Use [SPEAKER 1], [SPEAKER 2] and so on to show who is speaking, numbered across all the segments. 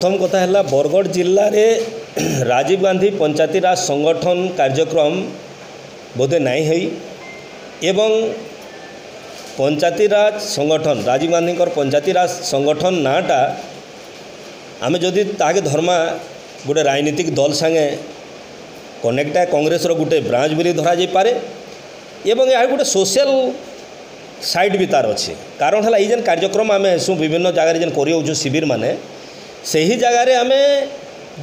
[SPEAKER 1] प्रथम कथा है बरगढ़ जिले में राजीव गांधी पंचायती राज संगठन कार्यक्रम बोधे नहीं है एवं पंचायती राज संगठन राजीव गांधी पंचायती राज संगठन नाटा आम जदि ताके धर्मा गोटे राजनीतिक दल संगे कनेक्ट है कांग्रेस रो गोटे ब्रांच बोली धरा जाई पारे एवं यह गोटे सोशल साइड भी तार अच्छे कारण है ये कार्यक्रम आम हेसु विभिन्न जगह जेन कर शिविर माने सही जगार आम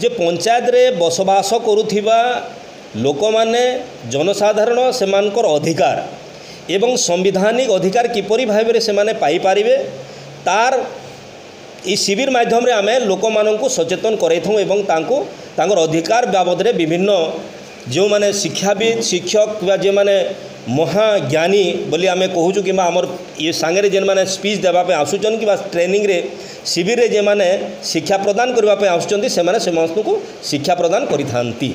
[SPEAKER 1] जे पंचायत रे बसवास करुथिबा लोक माने जनसाधारण सेमानकर अधिकार एवं संविधानिक अधिकार किपरि भाव से माने पाई पारिबे तार ई शिविर माध्यम रे आमे लोक माननकु सचेतन करैथौ एवं तांको तांकर अधिकार बाबद रे विभिन्न जो माने शिक्षाविद शिक्षक जे माने महाज्ञानी बोली आमे कहूँ कि आमर ये सांगे जेन माने स्पीच देवाई आसुचन कि ट्रेनिंग रे शिविर रे जे माने शिक्षा प्रदान करने आसुचंती से माने समस्त को शिक्षा प्रदान करिथांती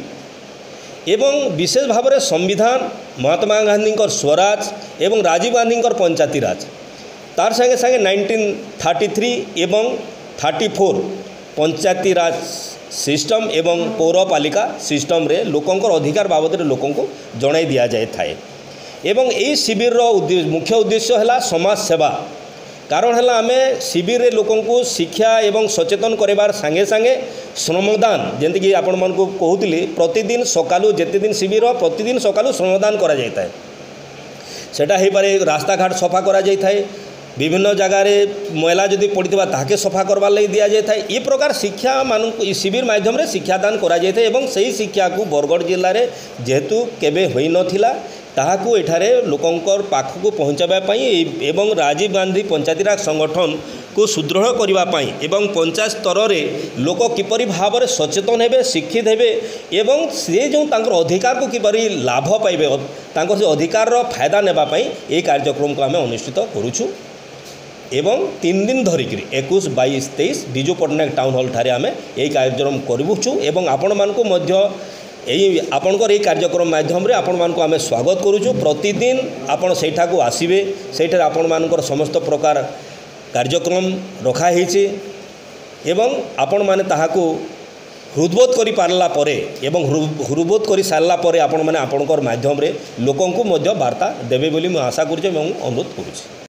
[SPEAKER 1] एवं विशेष भाव में संविधान महात्मा गांधी स्वराज एवं राजीव गांधी पंचायती राज तार संगे संगे 1933 एवं 34 पंचायती राज सिस्टम एवं पौरपालिका सिस्टम रे लोकंकर अधिकार बाबद रे लोकों को जणाई दिया जाए थाए एवं यही शिविर मुख्य उद्देश्य है समाज सेवा कारण है आम शिविर रे लोकों को शिक्षा एवं सचेतन करार सांगे सांगे श्रमदान जमीक आपण मन को कहूली प्रतिदिन सकालू जिते दिन शिविर प्रतिदिन सकालू श्रमदान करा जाता है सेटा हो पारे रास्ता घाट सफा करा जाता है विभिन्न जगार मैला जदि पड़ता ताके सफा करवार लगी दि जाए ये प्रकार शिक्षा मान शिविर माध्यम रे शिक्षादान करा जाए एवं सही शिक्षा को बरगढ़ जिले में जेहेतु केबे होई नथिला ताहाकू एठारे लोकंकर पाखकू पहुँचावाई एवं राजीव गांधी पंचायती राज संगठन को सुदृढ़ करने एवं पंचायत स्तर में लोक किपरि भाव में सचेतन हेबे शिक्षित हेबे एवं से जो तांकर अधिकार को किपरि लाभ पाइबे तांकर से अधिकार फायदा नेबापई ये कार्यक्रम को आम अनुष्ठित करुछु एवं 3 दिन धरिक 21, 22, 23 विजु पट्टनायक टाउन हॉल ठारे आम यही कार्यक्रम करूछु एवं आपण मानकू मध्य यही आपणकर ये कार्यक्रम माध्यम रे आपण मानकू आम स्वागत करुछु प्रतिदिन आपण सेठाकू आसीबे सेठार आपण मानकर समस्त प्रकार कार्यक्रम रखा हेछि एवं आपण माने ताहाकू हृदबोध करि पारला परे एवं हृदबोध करि सारला परे आपण माने आपणकर माध्यम रे लोकंकू मध्य वार्ता देबे बोली मैं आशा करुछु एवं अनुरोध करुछु।